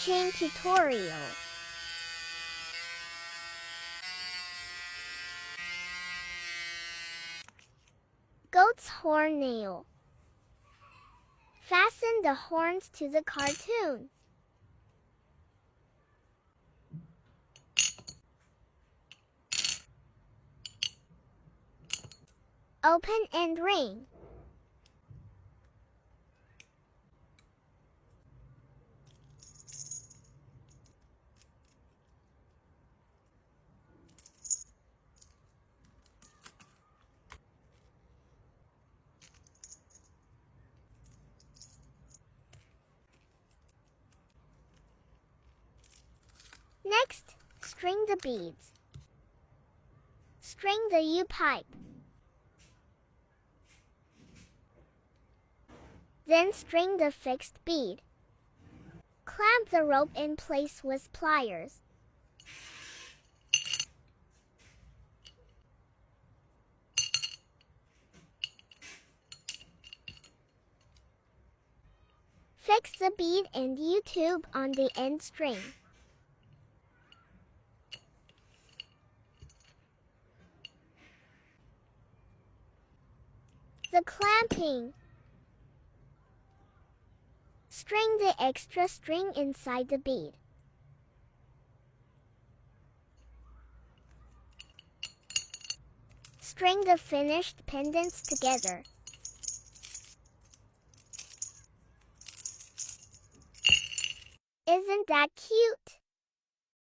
Keychain tutorial. Goat's horn nail. Fasten the horns to the cartoon. Open and ring. Next, string the beads. String the U-pipe. Then string the fixed bead. Clamp the rope in place with pliers. Fix the bead and U-tube on the end string. The clamping. String the extra string inside the bead. String the finished pendants together. Isn't that cute?